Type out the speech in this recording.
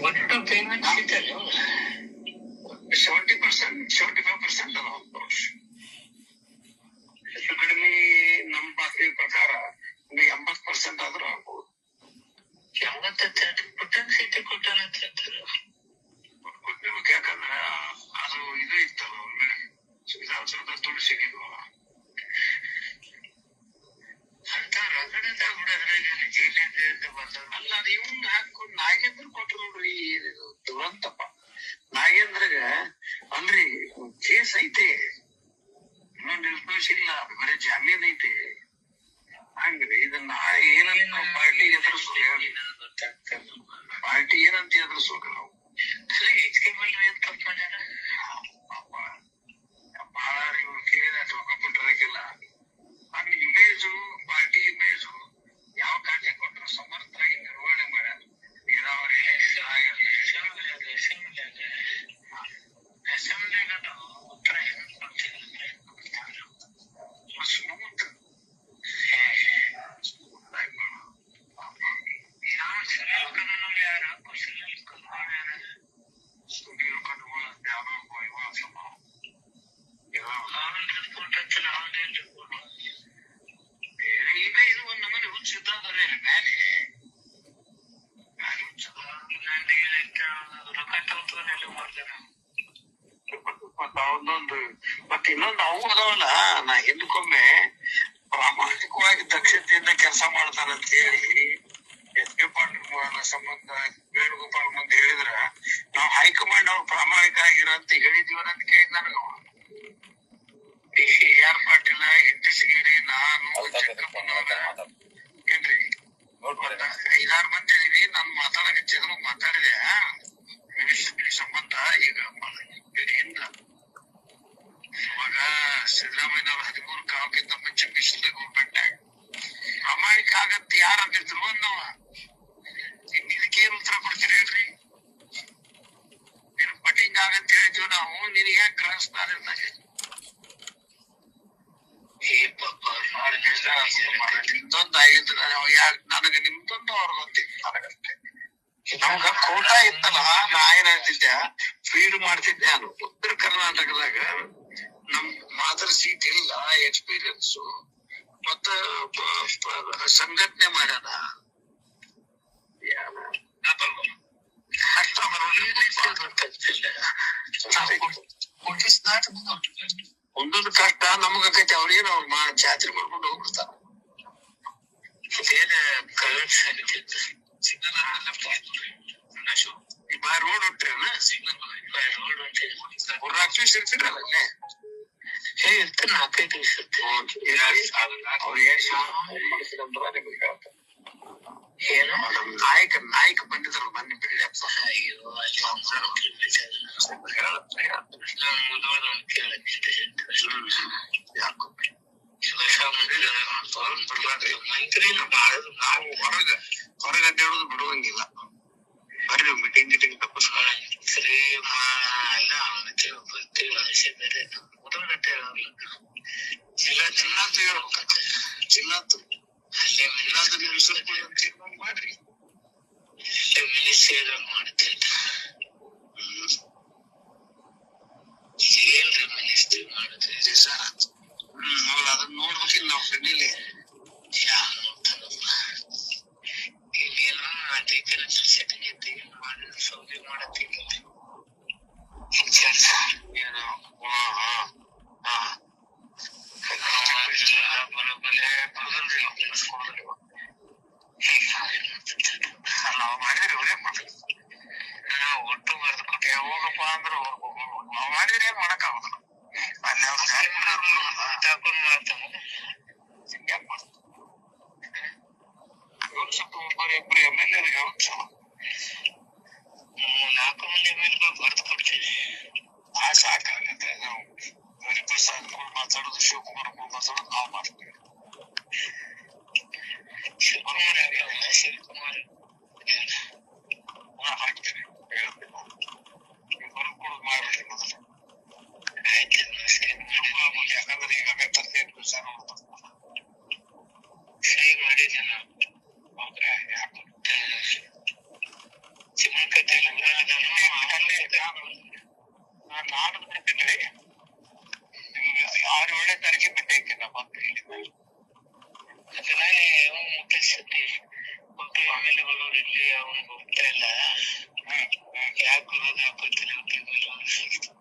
ಒಟ್ಟು ಪೇಮೆಂಟ್ ಸಿಗ್ತದೆ 70%, 75% ಅದ ಹೆಚ್ಚು ಕಡಿಮೆ ನಮ್ಮ ಪಾರ್ಟಿ ಪ್ರಕಾರ 80% ಆದ್ರೂ ಆಗ್ಬೋದು. 70% ಸೀಟ್ ಕೊಟ್ಟಾರ ಅಂತ ಹೇಳ್ತಾರೆ. ಕೊಟ್ಟಿರ್ಬೇಕು, ಯಾಕಂದ್ರೆ ಅದು ಇದು ಇತ್ತಲ್ಲ ಒಮ್ಮೆ ವಿಧಾನಸೌಧ ತುಳಸಿಗಿದ್ವಲ್ಲ ಅಂತ ರಗಡದ ಬಿಡೋದ್ರಾಗ ಜೈಲಿಂದ ಬಂದ. ಅಲ್ಲ ಅದು ಇವ್ನ ಹಾಕೊಂಡು ನಾಗೇಂದ್ರ ಕೊಟ್ರು ನೋಡ್ರಿ, ದುರಂತಪ್ಪ. ನಾಗೇಂದ್ರಗ ಅಲ್ರಿ ಕೇಸ್ ಐತೆ, ಇನ್ನೊಂದು ನಿರ್ದೋಷ ಇಲ್ಲ, ಬರೀ ಜಾಮೀನ್ ಐತೆ. ಹಂಗ್ರಿ ಇದನ್ನ ಏನಂತ ಪಾರ್ಟಿ ಎದುರಿಸೋದು, ಪಾರ್ಟಿ ಏನಂತ ಎದುರಿಸೋದು ನಾವು. ಎಚ್ ಕೆ ಬಲ್ ಏನ್ ತಪ್ಪ ಮಾಡ್ಯಾರ ಬಹಳ ಇವ್ರು ಕೇಳಿದ ರೊಕ್ಕ ಕೊಟ್ಟಿರಕ್ಕಿಲ್ಲ. ನನ್ನ ಇಮೇಜು, ಪಾರ್ಟಿ ಇಮೇಜು ಯಾವ ಖಾತೆ ಕೊಟ್ಟರು ಸಮರ್ಥವಾಗಿ ನಿರ್ವಹಣೆ ಮಾಡ್ಯಾರ. ನೀರಾವರಿ ಅಸೆಂಬ್ಲಿಗ ಉತ್ತರ ಸ್ಮೂತ್ ಸ್ಟುಡಿಯೋ ಕಟ್ಕೊಳ್ಳೋ ಈಗ ಇದು ಒಂದ್ ನಮ್ಮನೆ ಹುಚ್ಚಿದ್ದಾರೆ ಮೇಲೆ ಒಂದೊಂದು ಮತ್ತೆ ಇನ್ನೊಂದು ಅವು ಅದಾವಲ್ಲ. ನಾ ಹಿಂದಕ್ಕೊಮ್ಮೆ ಪ್ರಾಮಾಣಿಕವಾಗಿ ದಕ್ಷತೆಯಿಂದ ಕೆಲಸ ಮಾಡ್ತಾನಂತ ಹೇಳಿ ಎಸ್ ಕೆ ಪಾಟೀಲ್ ಸಂಬಂಧ ವೇಣುಗೋಪಾಲ್ ಮುಂದೆ ಹೇಳಿದ್ರ ನಾವು ಹೈಕಮಾಂಡ್ ಅವ್ರು ಪ್ರಾಮಾಣಿಕ ಆಗಿರಂತ ಹೇಳಿದೀವನ ಅಂತ ಕೇಳಿದ ನನಗ. AR ಪಾಟೀಲ, ಎತ್ತಿಸಿಗಿರಿ, ನಾನು ಏನ್ರಿ 5-6 ಮಂದಿ ಇದೀವಿ. ನಾನು ಮಾತಾಡಕಚ್ಚಿದ್ರು ಮಾತಾಡಿದೆ ಮಿನಿಸ್ಟ್ರಿ ಸಂಬಂಧ. ಈಗ ಇವಾಗ ಸಿದ್ದರಾಮಯ್ಯ 13 ಕಾಲಕ್ಕಿಂತ ಮುಂಚೆ ಮಿನಿಸ್ಟರ್ ಗೌರ್ಮೆಂಟ್ ಪ್ರಾಮಾಣಿಕ ಆಗತ್ತ ಯಾರು ಅಂದಿದ್ರು ಅನ್ನವ. ಇದಕ್ಕೇನು ಉತ್ತರ ಕೊಡ್ತೀರಿ ಹೇಳ್ರಿ? ನೀನು ಕಟಿಂಗ್ ಆಗಂತ ಹೇಳಿದ್ವಿ ನಾವು, ನಿನಗೆ ಯಾಕೆ ಗ್ರಹಿಸ್ತಾರೆ? ನಿಮ್ದೊಂದು ಆಗಿದ್ರೆ ನನಗೆ ನಿಮ್ದೊಂದು ಅವ್ರದೊಂದು ನನಗಷ್ಟೇ. ನಮ್ಗ ಕೋಟ ಇತ್ತಲ್ಲ, ನಾ ಏನ್ ಹೇಳ್ತಿದ್ದೆ, ಫೀಡ್ ಮಾಡ್ತಿದ್ದೆ. ನಾನು ಉತ್ತರ ಕರ್ನಾಟಕದಾಗ ನಮ್ ಮಾತ್ರ ಸೀಟ್ ಇಲ್ಲ, ಎಕ್ಸ್ಪೀರಿಯನ್ಸು ಮತ್ತ ಸಂಘಟನೆ ಮಾಡ್ಯಾನ. ಒಂದೊಂದು ಕಷ್ಟ ನಮಗೈತಿ, ಅವ್ರೇನು ಅವ್ರು ಜಾತ್ರೆ ಮಾಡ್ಕೊಂಡು ಹೋಗ್ಬಿಡ್ತಾರ. ರೋಡ್ ಹೊಂಟ್ರಲ್ಲ, ರಾಕ್ಷಸ ಇರ್ತಿರಲ್ಲ ಅಲ್ಲೇ ಇರ್ತಾರ. 4-5 ದಿವಸ ಏನೋ ನಮ್ ನಾಯಕ ಬಂದಿದ್ರು ಮೊನ್ನೆ ಬಿಲ್ಡಪ್ಪ. ನಾವು ಹೊರಗೆ ಅಡ್ಡಾಡೋದು ಬಿಡುವಂಗಿಲ್ಲ. ಬರ್ರಿ ಮೀಟಿಂಗ್ ಗಿಟಿಂಗ್ ತಪ್ಪಿಸ್ಕೊಳ್ಳ ಚಿನ್ನತ್ತು ಹೇಳ್ಬೇಕಂತೆ. ಚಿನ್ನತ್ತು ಅಲ್ಲೇ ಎಲ್ಲಾದ್ರೂ ನೀವು ತೀರ್ಮಾನ ಮಾಡ್ರಿ. ಮಿನಿಸ್ಟ್ರಿ ಮಾಡ್ತೇನೆ ಏನ್ರಿ ಮಿನಿಸ್ಟ್ರಿ ಮಾಡುತ್ತೆ ಸರ್. ಅವ್ರು ಅದನ್ನ ನೋಡ್ಬೇಕಿಲ್ಲ ನಾವು ಕಣ್ಣಿಲಿ. ಯಾವ ನೋಡ್ತಾರಲ್ಲ ಇನ್ನೇನು ಸೆಟಿಂಗ್ ಮಾಡಿ ಸೌದಿ ಮಾಡತ್ತೀವಿ ಏನೋ. ನಾವ್ ಮಾಡಿದ್ರೆ ಅವ್ರೇ ಮಾಡ್ತೀವಿ. ನಾವು ಒಟ್ಟು ಬರ್ದು ಕೊಟ್ಟಿ ಹೋಗಪ್ಪ ಅಂದ್ರೆ ನಾವ್ ಮಾಡಿದ್ರೆ ಏನ್ ಮಾಡಕ್ ಆಗುದಿಲ್ಲ. ಅಲ್ಲಿ ಅವ್ರು ಸ್ವಲ್ಪ ಒಬ್ಬರು MLA 4 ಮಂದಿ MLA ಬರ್ದು ಕೊಡ್ತೀವಿ. ಆ ಸಾಕಾಗತ್ತೆ. ನಾವು ಹರಿಪ್ರಸಾದ್ ಮಾತಾಡೋದು, ಶಿವಕುಮಾರ್ ಮಾತಾಡೋದು ನಾವು ಮಾಡ್ತೀವಿ. ಶಿವಕುಮಾರ್ ಹಾಕ್ತೀವಿ ಬರ್ಕೊಡೋದು ಮಾಡ್ರಿ ಮೊದಲು. ಯಾಕಂದ್ರೆ ಈಗ ತರದೇ ಸರ್ ಸಹಿ ಮಾಡಿದ್ದೆ ನಾವು. ಸತೀಶ್ ಮತ್ತೆ ಆಮೇಲೆ ಬರೋರಲ್ಲಿ ಅವನು ಹೋಗ್ತಾ ಇಲ್ಲ. ಯಾಕೆ ಬರೋದು ಯಾಕೆ ಬರ್ತೀನಿ ಅಂತ